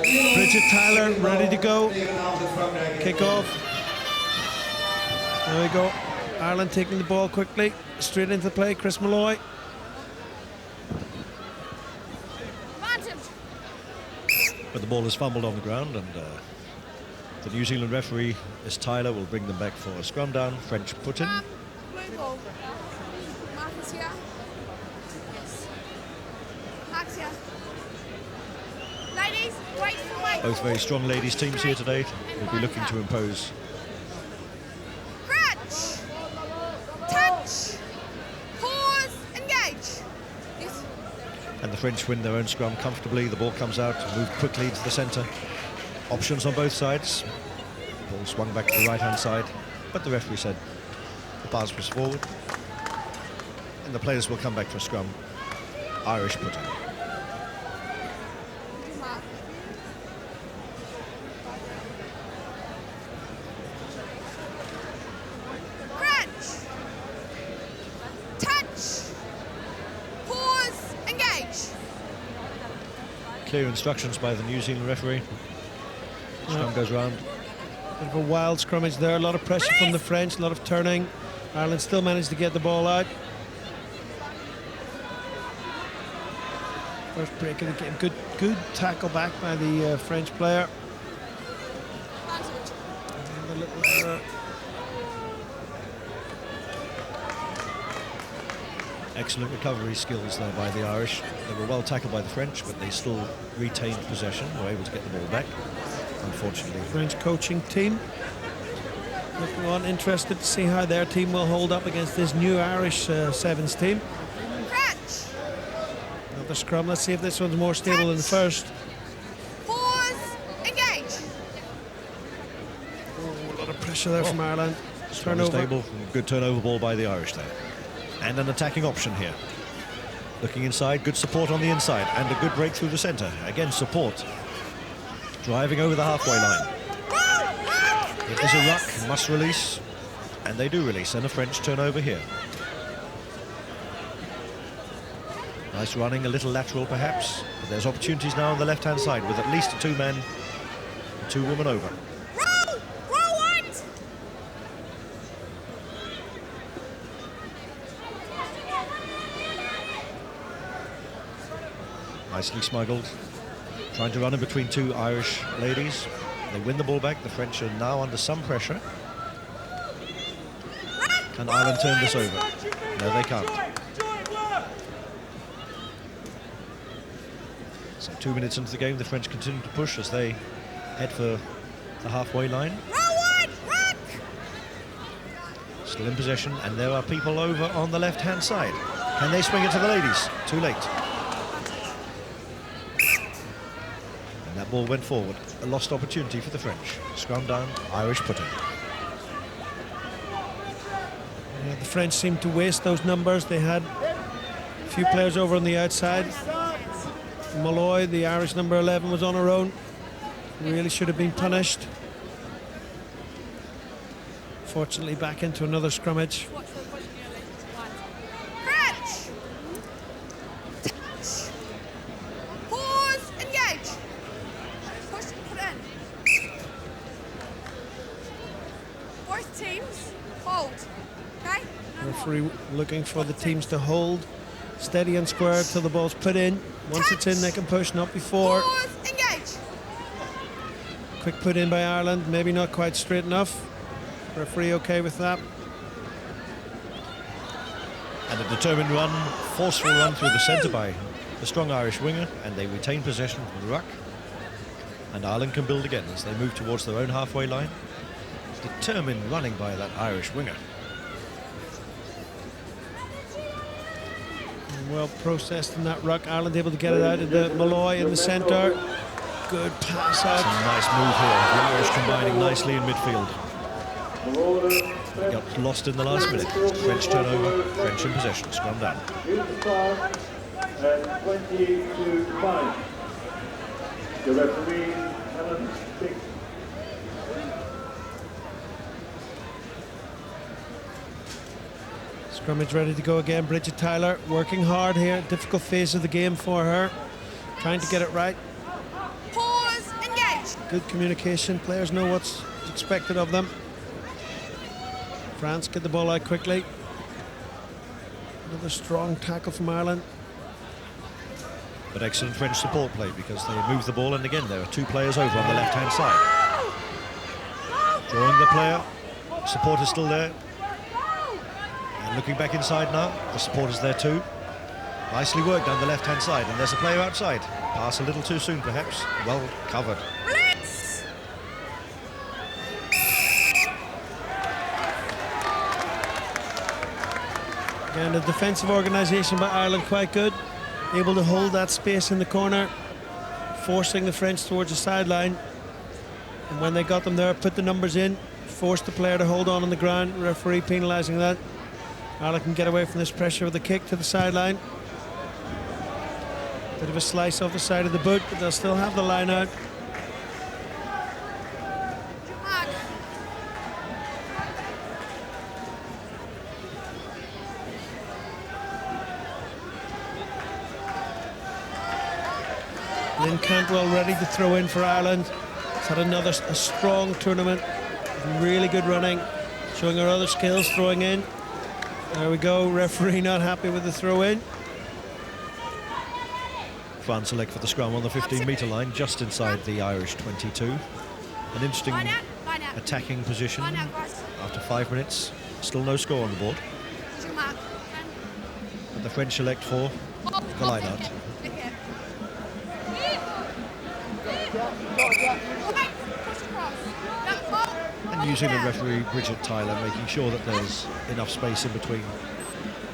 Bridget Tyler ready to go. Kickoff. There we go. Ireland taking the ball quickly. Straight into play. Chris Malloy. But the ball is fumbled on the ground, and the New Zealand referee, Miss Tyler, will bring them back for a scrum down. French put in. Blue ball. Marcus here. Yes. Marcus here. Ladies, wait for white. Both very strong ladies teams here today. Will be looking to impose. Crutch. Touch. Pause. Engage. Yes. And the French win their own scrum comfortably. The ball comes out, moved quickly to the centre. Options on both sides. Ball swung back to the right-hand side, but the referee said the pass was forward. And the players will come back for a scrum. Irish put in. Crutch. Touch. Pause. Engage. Clear instructions by the New Zealand referee. Scrum goes round. Bit of a wild scrummage there. A lot of pressure from the French. A lot of turning. Ireland still managed to get the ball out. First break of the game. Good tackle back by the French player. And a little error. Excellent recovery skills there by the Irish. They were well tackled by the French, but they still retained possession, were able to get the ball back. Unfortunately, French coaching team looking on, interested to see how their team will hold up against this new Irish Sevens team. Crutch. Another scrum. Let's see if this one's more stable than the first. Pause. Engage. Oh, a lot of pressure there from Ireland. Turnover. stable. Good turnover ball by the Irish there. And an attacking option here. Looking inside, good support on the inside, and a good break through the centre. Again, support. Driving over the halfway line. It is a ruck, must release, and they do release, and a French turnover here. Nice running, a little lateral perhaps, but there's opportunities now on the left-hand side with at least a two-man, two-woman over. Roll white. Nicely smuggled. Trying to run in between two Irish ladies. They win the ball back. The French are now under some pressure. Can Ireland turn this over? No, they can't. So 2 minutes into the game, the French continue to push as they head for the halfway line. Still in possession, and there are people over on the left-hand side. Can they swing it to the ladies? Too late. And that ball went forward. A lost opportunity for the French. Scrum down, Irish put in. Yeah, the French seemed to waste those numbers. They had a few players over on the outside. Malloy, the Irish number 11, was on her own. Really should have been punished. Fortunately, back into another scrummage. Crutch. Touch. Pause. Engage. Push. Put in. Both teams hold. Okay. Referee looking for the teams to hold. Steady and square till the ball's put in. Once it's in, they can push, not before. Pause. Engage. Quick put in by Ireland, maybe not quite straight enough. Referee okay with that. And a determined run, forceful run through the centre by the strong Irish winger, and they retain possession from the ruck. And Ireland can build again as they move towards their own halfway line. Determined running by that Irish winger. Well processed in that ruck. Ireland able to get it out into Malloy in the centre. Good pass out. It's a nice move here. The Irish combining nicely in midfield. Got lost in the last minute. French turnover, French in possession. Scrum down. 20-5. The referee, Helen 6. Scrummage ready to go again. Bridget Tyler working hard here. Difficult phase of the game for her. Trying to get it right. Pause. Good communication. Players know what's expected of them. France get the ball out quickly. Another strong tackle from Ireland. But excellent French support play because they move the ball, and again there are two players over on the left-hand side. Drawing the player, support is still there. And looking back inside now, the support is there too. Nicely worked down the left-hand side, and there's a player outside. Pass a little too soon perhaps, well covered. And the defensive organisation by Ireland quite good. Able to hold that space in the corner, forcing the French towards the sideline. And when they got them there, put the numbers in, forced the player to hold on the ground, referee penalising that. Ireland can get away from this pressure with a kick to the sideline. Bit of a slice off the side of the boot, but they'll still have the line out. Lynn Cantwell ready to throw in for Ireland. It's had a strong tournament, really good running, showing her other skills, throwing in. There we go, referee not happy with the throw in. France select for the scrum on the 15-metre line, just inside the Irish 22. An interesting attacking position after 5 minutes. Still no score on the board. But the French select for the line out. And New Zealand referee Bridget Tyler making sure that there's enough space in between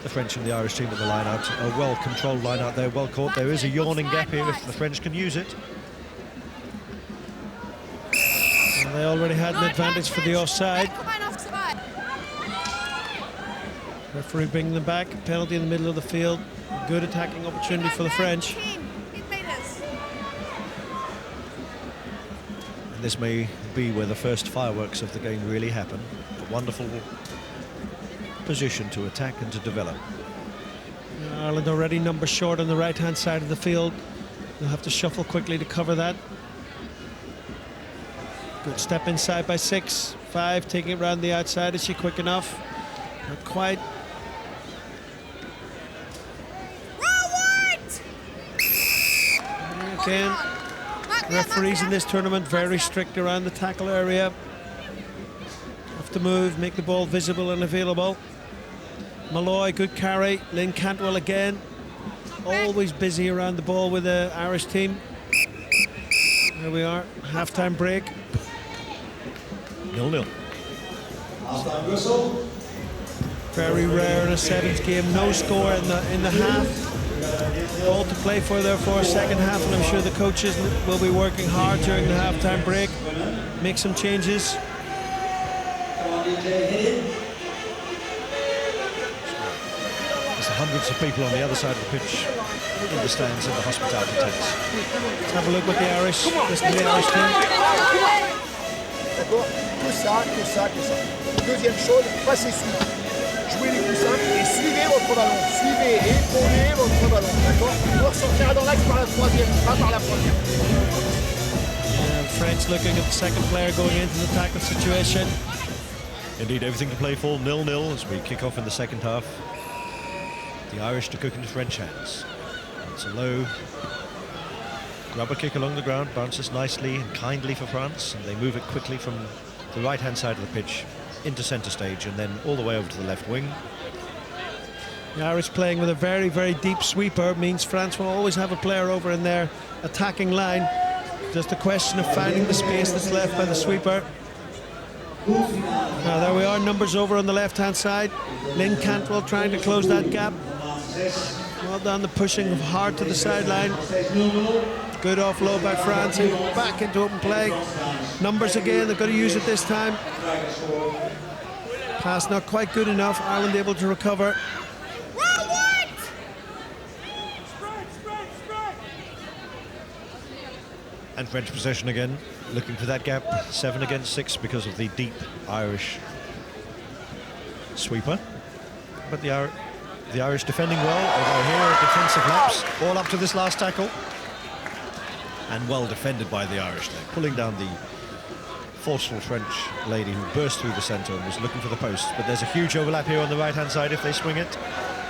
the French and the Irish team at the line out. A well-controlled line out there, well caught. There is a yawning gap here if the French can use it. And they already had an advantage for the offside. Referee bringing them back, penalty in the middle of the field. Good attacking opportunity for the French. And this may be where the first fireworks of the game really happen. A wonderful position to attack and to develop. Ireland already numbers short on the right-hand side of the field. They'll have to shuffle quickly to cover that. Good step inside by 6. 5 taking it round the outside. Is she quick enough? Not quite. Again, referees in this tournament very strict around the tackle area. Have to move, make the ball visible and available. Malloy, good carry. Lynn Cantwell again. Always busy around the ball with the Irish team. There we are, half-time break. 0-0. Very rare in a sevens game. No score in the half. All to play for there for a second half, and I'm sure the coaches will be working hard during the half-time break. Make some changes. There's hundreds of people on the other side of the pitch in the stands in the hospitality tents. Let's have a look at the Irish. This is the Irish team. D'accord? Que ça, que ça, que ça. Deuxième chose, passez suivre. Jouez les coups simples et suivez votre ballon. Suivez et épaulez votre ballon. D'accord? Vous ressortirez dans l'axe par la troisième, pas par la première. French looking at the second player going into the tackle situation. Indeed, everything to play for, 0-0 as we kick off in the second half. The Irish to cook into French hands. It's a low rubber kick along the ground, bounces nicely and kindly for France, and they move it quickly from the right-hand side of the pitch into centre stage and then all the way over to the left wing. The Irish playing with a very, very deep sweeper means France will always have a player over in their attacking line. Just a question of finding the space that's left by the sweeper. Now there we are, numbers over on the left-hand side. Lynn Cantwell trying to close that gap. Well done, the pushing hard to the sideline. Good offload by France and back into open play. Numbers again, they've got to use it this time. Pass not quite good enough, Ireland able to recover. And French possession again, looking for that gap, 7 against 6 because of the deep Irish sweeper. But the Irish defending well, although here a defensive lapse, all up to this last tackle. and well defended by the Irish there, pulling down the forceful French lady who burst through the centre and was looking for the posts. But there's a huge overlap here on the right-hand side if they swing it.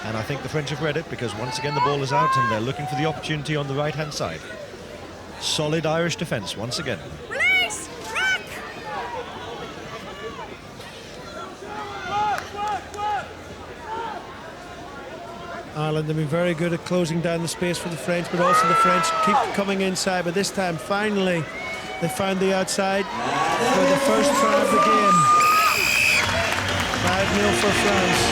And I think the French have read it, because once again the ball is out and they're looking for the opportunity on the right-hand side. Solid Irish defence once again. Release! Rock! Ireland have been very good at closing down the space for the French, but also the French keep coming inside. But this time, finally, they found the outside for the first try of the game. 5-0 for France.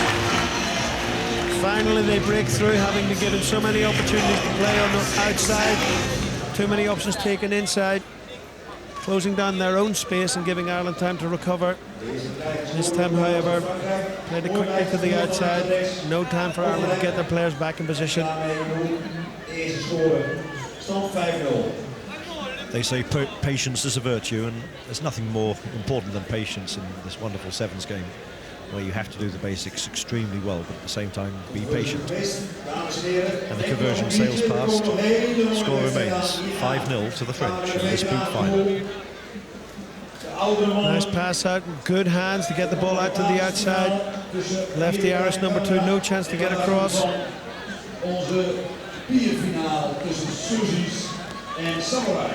Finally, they break through, having been given so many opportunities to play on the outside. Too many options taken inside. Closing down their own space and giving Ireland time to recover. This time, however, played it quickly to the outside. No time for Ireland to get their players back in position. They say patience is a virtue, and there's nothing more important than patience in this wonderful sevens game, where you have to do the basics extremely well, but at the same time be patient. And the conversion sails past. Score remains 5-0 to the French in this boot final. Nice pass out, good hands to get the ball out to the outside. Left the Irish number 2 no chance to get across. Onze bierfinaal tussen Suzi's en Samurai.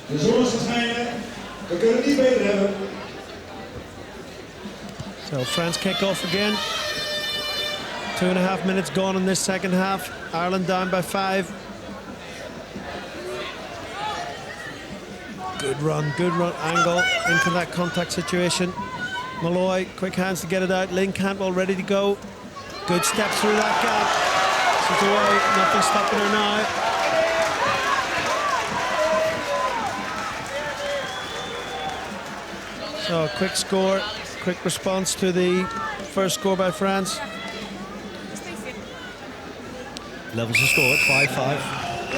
De zon is verschijnen. We kunnen het niet beter hebben. So France kick off again. 2.5 minutes gone in this second half. Ireland down by 5. Good run, angle into that contact situation. Malloy, quick hands to get it out. Lynn Cantwell ready to go. Good step through that gap. She's away, nothing stopping her now. So a quick score, quick response to the first score by France. Levels the score at 5-5. The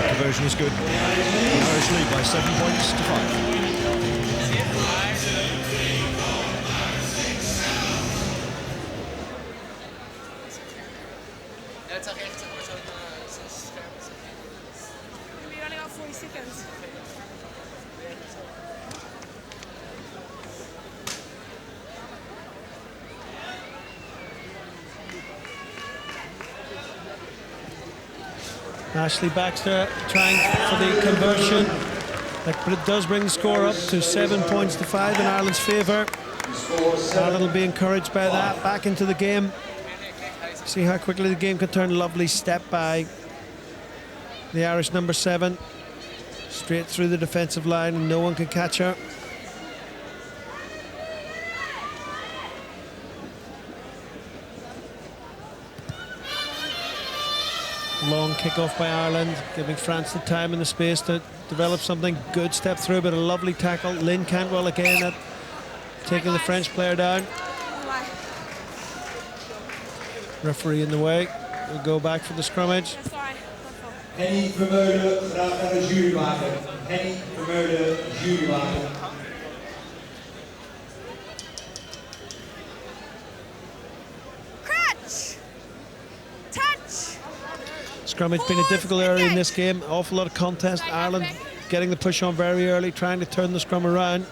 conversion is good. The Irish lead by 7 points to 5. We'll be running out 40 seconds. Ashley Baxter trying for the conversion, but it does bring the score up to 7 points to 5 in Ireland's favour. Ireland will be encouraged by that. Back into the game. See how quickly the game can turn. Lovely step by the Irish number 7. Straight through the defensive line and no one can catch her. Long kick-off by Ireland, giving France the time and the space to develop something. Good step through, but a lovely tackle. Lynn Cantwell again at taking the French player down. Referee in the way. We'll go back for the scrummage. Henny Vermeulen gaat naar de jurywagen. Henny Vermeulen, jurywagen. Scrummage been a difficult area in this game. Awful lot of contest. Ireland getting the push on very early, trying to turn the scrum around.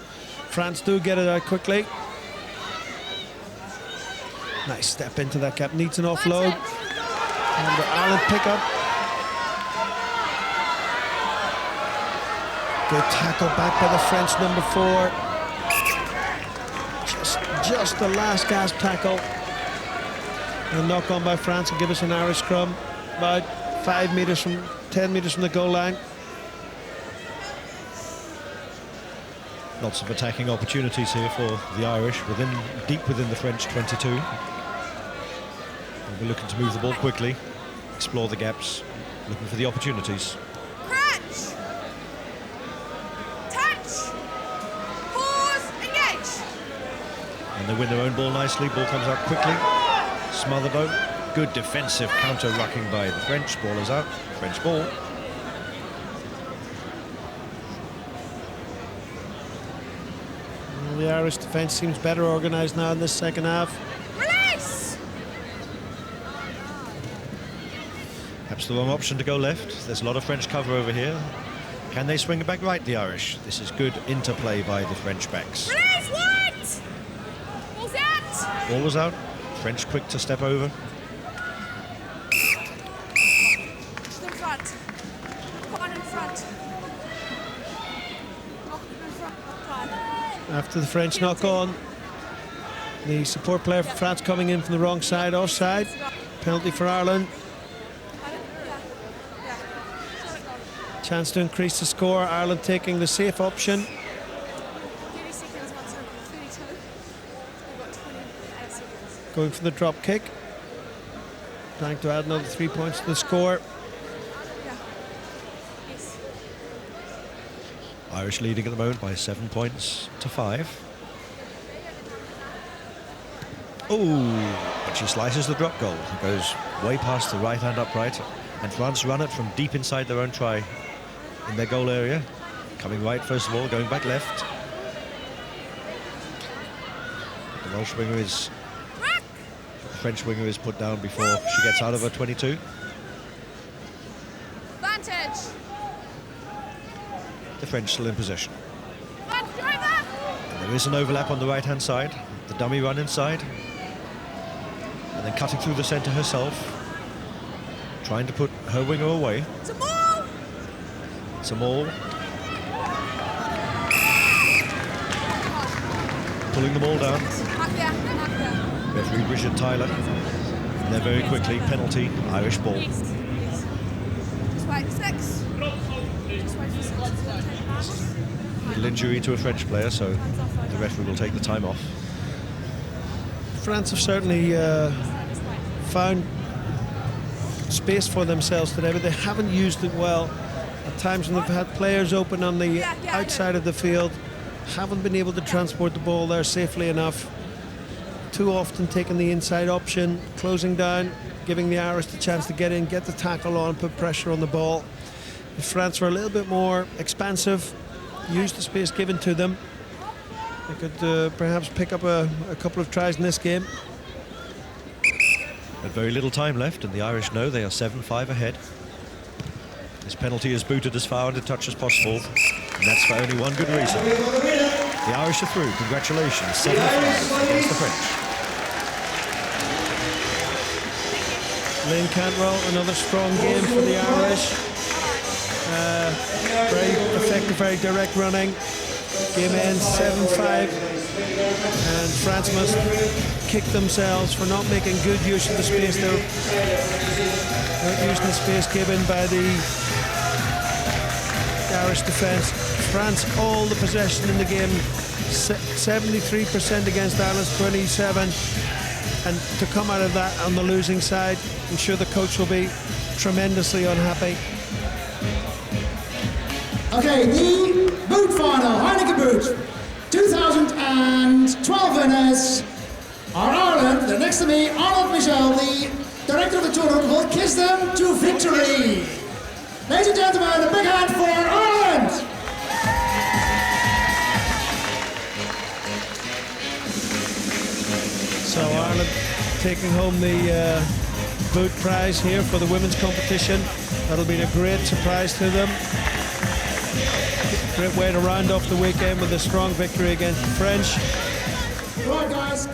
France do get it out quickly. Nice step into that gap. Needs an offload. And the Ireland pick up. Good tackle back by the French number 4. Just the last gasp tackle. And a knock on by France will give us an Irish scrum. About 10 meters from the goal line. Lots of attacking opportunities here for the Irish, deep within the French 22. They'll be looking to move the ball quickly, explore the gaps, looking for the opportunities. Crunch! Touch! Pause! Engage! And they win their own ball nicely. Ball comes out quickly. Smothered out. Good defensive counter-rucking by the French. Ball is out. French ball. Well, the Irish defence seems better organised now in this second half. Release! Perhaps the wrong option to go left. There's a lot of French cover over here. Can they swing it back right, the Irish? This is good interplay by the French backs. Release, what? Ball's out. Ball was out. French quick to step over. Just in front. One in front. Knock in front. After the French knock on, the support player for France coming in from the wrong side, offside. Penalty for Ireland. Chance to increase the score. Ireland taking the safe option. 30 seconds, 1 second, 32. We've got 28 seconds. Going for the drop kick. Trying to add another 3 points to the score. Yeah. Yes. Irish leading at the moment by 7 points to 5. Oh, but she slices the drop goal. It goes way past the right hand upright. And France run it from deep inside their own try in their goal area. Coming right first of all, going back left. The Welsh winger is... The French winger is put down before she gets out of her 22. Advantage. The French still in possession. Advantage over. And there is an overlap on the right hand side. The dummy run inside. And then cutting through the centre herself. Trying to put her winger away. It's a ball. It's a maul. Pulling them all down. Up there. Referee Richard Tyler. And then very quickly, penalty, Irish ball. Yes. Yes. Just wait for 6. Just wait for 6. Little injury to a French player, so the referee will take the time off. France have certainly found space for themselves today, but they haven't used it well. At times when they've had players open on the outside of the field, haven't been able to transport the ball there safely enough. Too often taking the inside option, closing down, giving the Irish the chance to get in, get the tackle on, put pressure on the ball. If France were a little bit more expansive, use the space given to them, they could perhaps pick up a couple of tries in this game. But very little time left, and the Irish know they are 7-5 ahead. This penalty is booted as far under touch as possible, and that's for only one good reason. The Irish are through. Congratulations, 7-5 against the French. Lane Cantwell, another strong game for the Irish. Very effective, very direct running. Game ends 7-5, and France must kick themselves for not making good use of the space. They're not using the space given by the Irish defence. France all the possession in the game, 73% against Ireland's 27, and to come out of that on the losing side, I'm sure the coach will be tremendously unhappy. Okay, the boot final, Heineken boot, 2012 winners are Ireland. They're next to me, Arnold Michel, the director of the tournament, will kiss them to victory. Ladies and gentlemen, a big hand for Ireland! So Ireland taking home the boot prize here for the women's competition. That'll be a great surprise to them. Great way to round off the weekend with a strong victory against the French. Right guys.